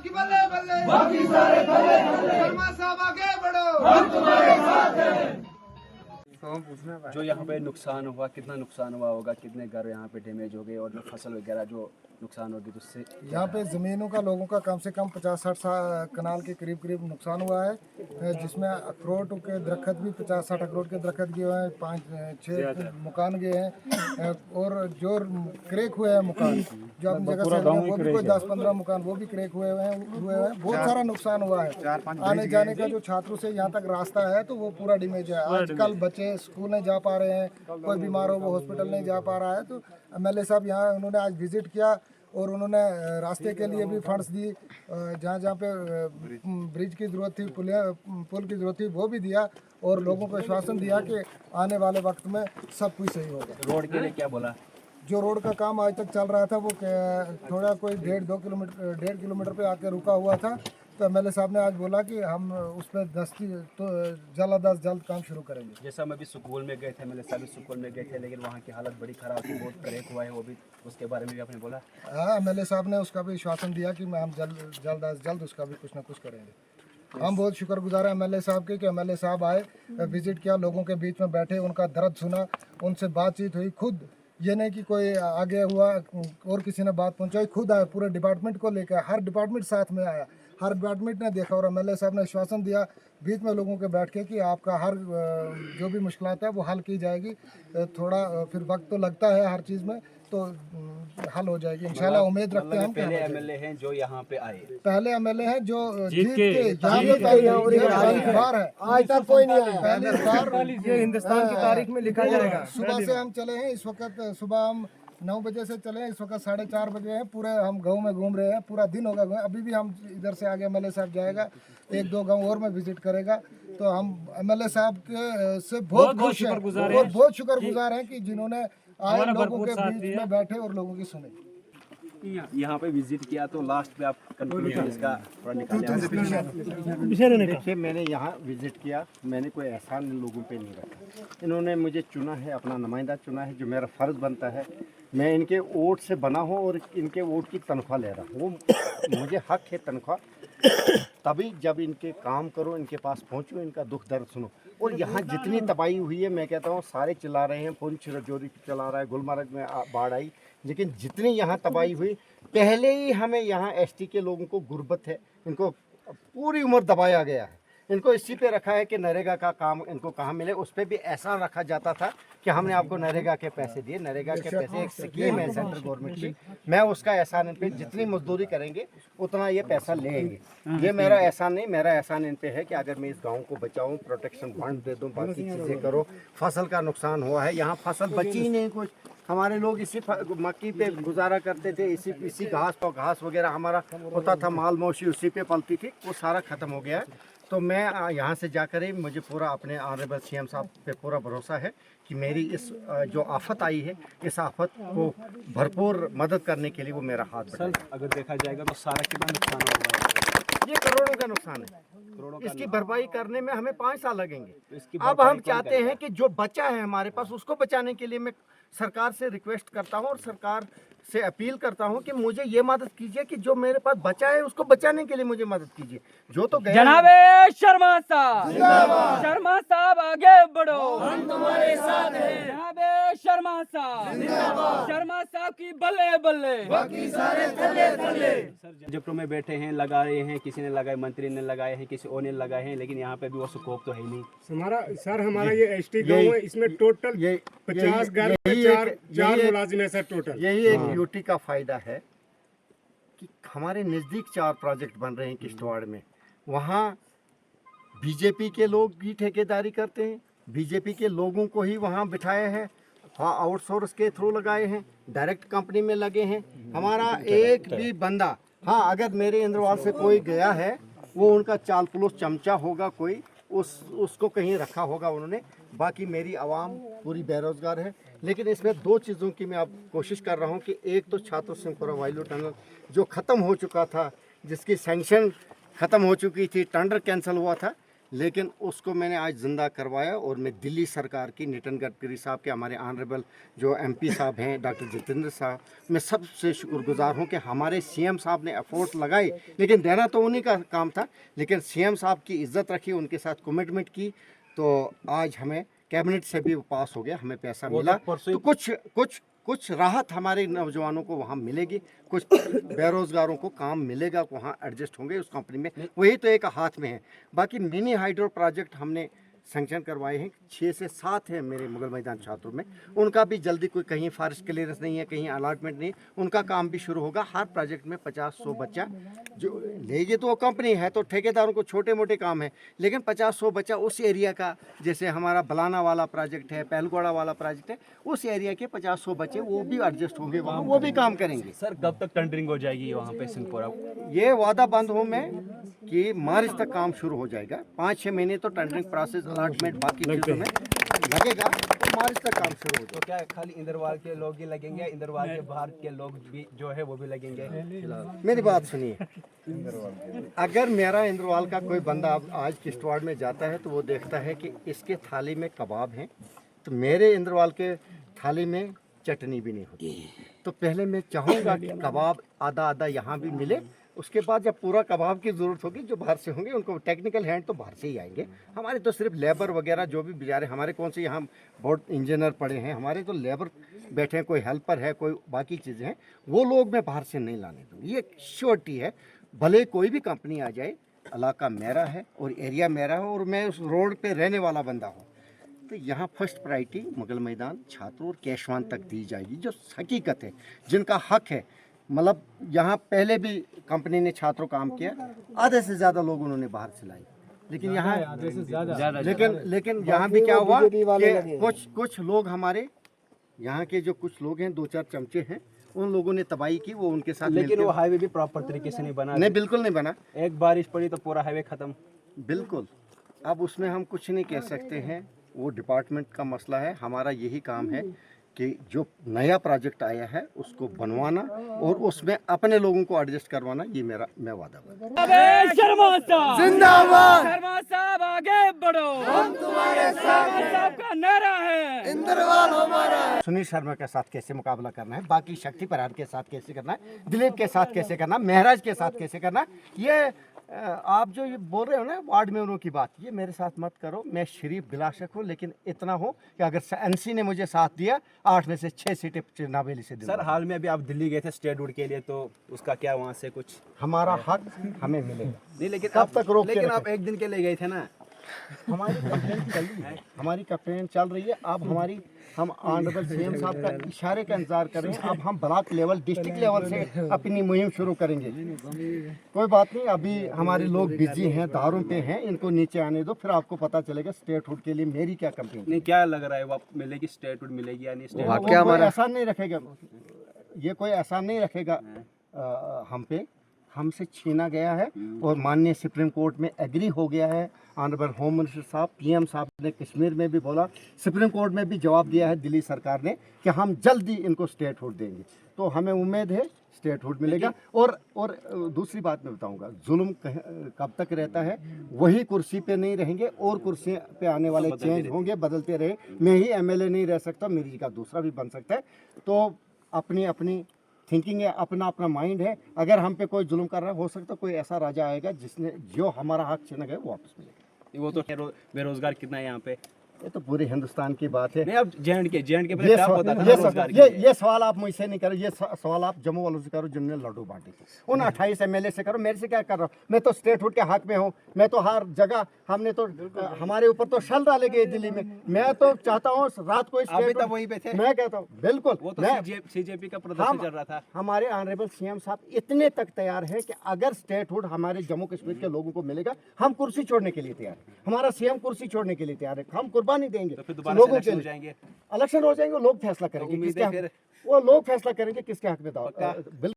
की बल्ले बल्ले, बाकी सारे थल्ले थल्ले, शर्मा साहब आगे बढ़ो, हम तुम्हारे साथ हैं। जो यहाँ पे नुकसान हुआ, कितना नुकसान हुआ होगा, कितने घर यहाँ पे डैमेज हो गए और जो फसल वगैरह जो नुकसान होगी तो उससे यहाँ पे ज़मीनों का लोगों का कम से कम 50-60 कनाल के करीब करीब नुकसान हुआ है, जिसमें अखरोट के दरख्त भी 50-60 अखरोट के दरख्त गए हुए हैं, 5-6 मकान गए हैं, और जो क्रेक हुए हैं मकान जो अपनी जगह से वो भी कोई 10-15 मकान वो भी क्रेक हुए हैं। बहुत सारा नुकसान हुआ है। आने जाने का जो छात्रों से यहाँ तक रास्ता है तो वो पूरा डैमेज है। आजकल बच्चे स्कूल नहीं जा पा रहे हैं, कोई बीमार हो वो हॉस्पिटल नहीं जा पा रहा है। तो MLA साहब यहाँ उन्होंने आज विजिट किया और उन्होंने रास्ते के लिए भी फंड्स दी, जहाँ जहाँ पे ब्रिज की ज़रूरत थी, पुल की ज़रूरत थी वो भी दिया, और लोगों को आश्वासन दिया कि आने वाले वक्त में सब कुछ सही होगा। रोड के लिए क्या बोला? जो रोड का काम आज तक चल रहा था वो थोड़ा कोई 1.5 किलोमीटर पे आके रुका हुआ था, तो MLA साहब ने आज बोला कि हम उस पर जल्द काम शुरू करेंगे। जैसा हम अभी स्कूल में गए थे, MLA साहब भी स्कूल में गए थे, लेकिन वहाँ की हालत बड़ी ख़राब थी, बहुत क्रैक हुआ है, वो भी उसके बारे में भी आपने बोला? हाँ, MLA साहब ने उसका भी आश्वासन दिया कि हम जल्द उसका भी कुछ ना कुछ करेंगे। हम बहुत शुक्रगुजार हैं MLA साहब के कि MLA साहब आए, विजिट किया, लोगों के बीच में बैठे, उनका दर्द सुना, उनसे बातचीत हुई। खुद ये नहीं कि कोई आगे हुआ और किसी ने बात पहुंचाई, खुद आए, पूरे डिपार्टमेंट को लेकर, हर डिपार्टमेंट साथ में आया, हर डिपार्टमेंट ने देखा, और MLA साहब ने आश्वासन दिया बीच में लोगों के बैठ के कि आपका हर जो भी मुश्किलात है वो हल की जाएगी। थोड़ा फिर वक्त तो लगता है हर चीज़ में, तो हल हो जाएगी इंशाल्लाह। उम्मीद रखते हैं हम। पहले MLA हैं जो यहाँ पे आए, पहले MLA हैं जो जीत के बार है, आज तक कोई नहीं आया, पहली बार ये हिंदुस्तान की तारीख में लिखा जाएगा। सुबह से हम चले हैं, इस वक्त सुबह हम 9 बजे से चले हैं, इस वक्त 4:30 बजे हैं, पूरे हम गांव में घूम रहे हैं, पूरा दिन होगा। अभी भी हम इधर से आगे MLA साहब जाएगा, 1-2 गांव और में विजिट करेगा। तो हम MLA साहब के से बहुत खुश हैं और बहुत शुक्रगुजार हैं कि जिन्होंने आए, लोगों के बीच में बैठे और लोगों की सुने। यहाँ पे विजिट किया, तो लास्ट पे आप कंक्लूजन इसका थोड़ा निकालें। देखिए, मैंने यहाँ विजिट किया, मैंने कोई एहसान इन लोगों पे नहीं रखा। इन्होंने मुझे चुना है, अपना नुमाइंदा चुना है, जो मेरा फ़र्ज़ बनता है। मैं इनके वोट से बना हूँ और इनके वोट की तनख्वाह ले रहा हूँ, वो मुझे हक है तनख्वाह। तभी जब इनके काम करो, इनके पास पहुँचो, इनका दुख दर्द सुनो। और यहाँ जितनी तबाही हुई है, मैं कहता हूँ सारे चिल्ला रहे हैं, पुंछ रजौरी चला रहा है, गुलमर्ग में बाढ़ आई, लेकिन जितनी यहाँ तबाही हुई, पहले ही हमें यहाँ ST के लोगों को गुर्बत है, इनको पूरी उम्र दबाया गया है। इनको इसी पे रखा है कि नरेगा का काम इनको कहाँ मिले, उस पर भी ऐसा रखा जाता था कि हमने आपको नरेगा के पैसे दिए। नरेगा के पैसे एक स्कीम है सेंट्रल गवर्नमेंट की, मैं उसका एहसान इन पे, जितनी मजदूरी करेंगे उतना ये पैसा लेंगे। ये मेरा एहसान नहीं, मेरा एहसान इन पे है कि अगर मैं इस गांव को बचाऊं, प्रोटेक्शन फंड दे दूं, बाकी चीज़ें करो। फसल का नुकसान हुआ है, यहाँ फसल बची ही नहीं कुछ। हमारे लोग इसी मक्की पे गुजारा करते थे, इसी घास पर, घास वगैरह हमारा होता था, माल मौशी उसी पे पलती थी, वो सारा ख़त्म हो गया है। तो मैं यहाँ से जाकर ही मुझे पूरा अपने ऑनरेबल CM साहब पे पूरा भरोसा है कि मेरी इस जो आफत आई है, इस आफत को भरपूर मदद करने के लिए वो मेरा हाथ बढ़ाएगा। अगर देखा जाएगा तो सारा कितना नुकसान होगा? ये करोड़ों का नुकसान है। इसकी भरपाई करने में हमें 5 साल लगेंगे। अब हम चाहते हैं कि जो बचा है हमारे पास, उसको बचाने के लिए मैं सरकार से रिक्वेस्ट करता हूं और सरकार से अपील करता हूं कि मुझे ये मदद कीजिए कि जो मेरे पास बचा है उसको बचाने के लिए मुझे मदद कीजिए। जो तो गया जनाबे शर्मा साहब आगे बढ़ो, हम तुम्हारे साथ हैं। जनाबे शर्मा साहब की बल्ले बल्ले, बाकी सारे थल्ले थल्ले। प्रोजेक्टों में बैठे हैं, लगा रहे हैं, किसी ने लगाए, मंत्री ने लगाए हैं, किसी और ने लगाए हैं, लेकिन यहाँ पे भी वो स्कोप तो है ही नहीं। हमारा ये ST गाँव है, इसमें टोटल 50 घर, 4 मुलाजिम है सर टोटल। यही एक यूटी का फायदा है कि हमारे नज़दीक 4 प्रोजेक्ट बन रहे हैं किश्तवाड़ में। वहाँ बीजेपी के लोग भी ठेकेदारी करते हैं, बीजेपी के लोगों को ही वहाँ बिठाया है, हाँ आउटसोर्स के थ्रू लगाए हैं, डायरेक्ट कंपनी में लगे हैं। हमारा एक भी बंदा, हाँ अगर मेरे इंद्रवाल से कोई गया है, वो उनका चाल पुलुस चमचा होगा, कोई उसको कहीं रखा होगा उन्होंने। बाकी मेरी आवाम पूरी बेरोज़गार है। लेकिन इसमें 2 चीज़ों की मैं अब कोशिश कर रहा हूँ कि एक तो छात्र सिंहपुरा वाइलो टनल जो ख़त्म हो चुका था, जिसकी सैंक्शन ख़त्म हो चुकी थी, टेंडर कैंसिल हुआ था, लेकिन उसको मैंने आज ज़िंदा करवाया और मैं दिल्ली सरकार की, नितिन गडकरी साहब के, हमारे ऑनरेबल जो MP साहब हैं डॉक्टर जितेंद्र साहब, मैं सबसे शुक्रगुजार हूं कि हमारे CM साहब ने एफर्ट लगाए, लेकिन देना तो उन्हीं का काम था, लेकिन CM साहब की इज्जत रखी, उनके साथ कमिटमेंट की, तो आज हमें कैबिनेट से भी पास हो गया, हमें पैसा मिला। तो कुछ राहत हमारे नौजवानों को वहाँ मिलेगी, कुछ बेरोजगारों को काम मिलेगा, वहाँ एडजस्ट होंगे उस कंपनी में, वही तो एक हाथ में है। बाकी मिनी हाइड्रो प्रोजेक्ट हमने सैंक्शन करवाए हैं, 6 से 7 हैं मेरे मुगल मैदान छात्रों में, उनका भी जल्दी, कोई कहीं फॉरेस्ट क्लियरेंस नहीं है, कहीं अलॉटमेंट नहीं, उनका काम भी शुरू होगा। हर प्रोजेक्ट में 50-100 बच्चा जो लेगी, तो वो कंपनी है तो ठेकेदारों को छोटे मोटे काम है, लेकिन 50-100 बच्चा उस एरिया का, जैसे हमारा बलाना वाला प्रोजेक्ट है, पहलगोड़ा वाला प्रोजेक्ट है, उस एरिया के 50-100 बच्चे वो भी एडजस्ट होंगे वहाँ, वो भी काम करेंगे। सर कब तक टेंडरिंग हो जाएगी वहाँ पे सिंहपुरा? ये वादा बंद हूँ मैं कि मार्च तक काम शुरू हो जाएगा। 5-6 महीने तो टेंडरिंग प्रोसेस, अलॉटमेंट, बाकी चीज़ों में लगेगा, तो मार्च तक काम शुरू हो तो क्या खाली इंदरवाल के लोग ही लगेंगे, इंदरवाल के बाहर के लोग भी जो है वो भी लगेंगे? जाएगा। मेरी बात सुनिए, अगर मेरा इंद्रवाल का कोई बंदा आज किश्तवाड़ में जाता है तो वो देखता है कि इसके थाली में कबाब हैं, तो मेरे इंद्रवाल के थाली में चटनी भी नहीं होती। तो पहले मैं चाहूँगा कि कबाब आधा आधा यहाँ भी मिले, उसके बाद जब पूरा कबाब की ज़रूरत होगी, जो बाहर से होंगे उनको टेक्निकल हैंड तो बाहर से ही आएंगे। हमारे तो सिर्फ लेबर वगैरह जो भी बेचारे, हमारे कौन से यहाँ बहुत इंजीनियर पड़े हैं, हमारे तो लेबर बैठे हैं, कोई हेल्पर है, कोई बाकी चीज़ें हैं, वो लोग मैं बाहर से नहीं लाने दूँ। ये श्योरिटी है, भले कोई भी कंपनी आ जाए, इलाका मेरा है और एरिया मेरा है और मैं उस रोड पर रहने वाला बंदा हूँ, तो यहाँ फर्स्ट प्रायोरिटी मुगल मैदान, छात्रों और केशवान तक दी जाएगी, जो हकीकत है, जिनका हक है। मतलब यहाँ पहले भी कंपनी ने छात्रों काम किया, आधे से ज़्यादा लोग उन्होंने बाहर से लाए, लेकिन यहाँ लेकिन यहाँ भी क्या हुआ कि कुछ लोग हमारे यहाँ के जो कुछ लोग हैं, 2-4 चमचे हैं, उन लोगों ने तबाही की, वो उनके साथ लेकिन वो हाईवे भी प्रॉपर तरीके से नहीं बना। नहीं, बिल्कुल नहीं बना। एक बारिश पड़ी तो पूरा हाईवे खत्म। बिल्कुल, अब उसमें हम कुछ नहीं कह सकते हैं, वो डिपार्टमेंट का मसला है। हमारा यही काम है कि जो नया प्रोजेक्ट आया है उसको बनवाना और उसमें अपने लोगों को एडजस्ट करवाना, ये मैं वादा है। शर्मा साहब जिंदाबाद, शर्मा साहब आगे बढ़ो, हम तुम्हारे साथ हैं, साहब का नारा है इंदरवाल हमारा है। सुनील शर्मा के साथ कैसे मुकाबला करना है, बाकी शक्ति प्रहार के साथ कैसे करना है, दिलीप के साथ कैसे करना है, महराज के साथ कैसे करना है, ये आप जो ये बोल रहे हो ना वार्ड में उन्हों की बात, ये मेरे साथ मत करो। मैं शरीफ बिलाशक हूँ, लेकिन इतना हो कि अगर NC ने मुझे साथ दिया, 8 में से 6 सीटें चरनावेली से सर हाल में अभी आप दिल्ली गए थे स्टेटहुड के लिए, तो उसका क्या वहाँ से कुछ हमारा हक हमें मिलेगा। नहीं, लेकिन कब तक रोक के लेकिन रखें? आप एक दिन के लिए गए थे ना। हमारी कंप्लेन चल रही है, हमारी कंप्लेन चल रही है। अब हम ऑनरेबल CM साहब का इशारे का इंतजार कर रहे हैं। अब हम ब्लॉक लेवल, डिस्ट्रिक्ट लेवल से अपनी मुहिम शुरू करेंगे। कोई बात नहीं, अभी हमारे लोग बिजी हैं, दारों पे हैं, इनको नीचे आने दो, फिर आपको पता चलेगा स्टेटहुड के लिए मेरी क्या कंप्लेन। नहीं, क्या लग रहा है वो मिलेगी, स्टेटहुड मिलेगी या नहीं? वो कोई एहसान नहीं रखेगा, ये कोई एहसान नहीं रखेगा हम पे, हमसे छीना गया है और माननीय सुप्रीम कोर्ट में एग्री हो गया है। ऑनरेबल होम मिनिस्टर साहब, PM साहब ने कश्मीर में भी बोला, सुप्रीम कोर्ट में भी जवाब दिया है दिल्ली सरकार ने कि हम जल्दी इनको स्टेटहुड देंगे। तो हमें उम्मीद है स्टेटहुड मिलेगा। और दूसरी बात मैं बताऊंगा, जुल्म कब तक रहता है, वही कुर्सी पे नहीं रहेंगे और कुर्सी पे आने वाले चेंज होंगे, बदलते रहे। मैं ही MLA नहीं रह सकता, मेरी जगह दूसरा भी बन सकता है। तो अपनी अपनी थिंकिंग है, अपना अपना माइंड है। अगर हम पे कोई जुल्म कर रहा है, हो सकता है कोई ऐसा राजा आएगा जिसने जो हमारा हक छीना गया वो वापस मिलेगा। वो तो बेरोजगार कितना है यहाँ पे? ये तो पूरे हिंदुस्तान की बात है। नहीं, अब JNK पे ये क्या होता था बेरोजगार ये सवाल आप मुझसे नहीं करो, ये सवाल आप जम्मू वालों से करो जिन्होंने लड्डू बांटे थे, उन 28 MLA से करो। मेरे से क्या कर रहा हूँ? मैं तो स्टेटहुड के हक में हूँ। मैं तो हर जगह, हमने तो हमारे ऊपर तो शल डाले गए दिल्ली में। मैं तो चाहता हूँ रात को अभी तक वहीं पे थे। मैं कहता हूँ बिल्कुल, वो तो CJP का प्रदर्शन चल रहा था। हमारे ऑनरेबल CM साहब इतने तक तैयार है कि अगर स्टेटहुड हमारे जम्मू कश्मीर के लोगों को मिलेगा, हम कुर्सी छोड़ने के लिए तैयार है। हमारा CM कुर्सी छोड़ने के लिए तैयार है, हम कुर्बानी देंगे। लोगों के जाएंगे, इलेक्शन हो जाएंगे, लोग फैसला करेंगे किसके हक, वो लोग फैसला करेंगे किसके हक में दाव।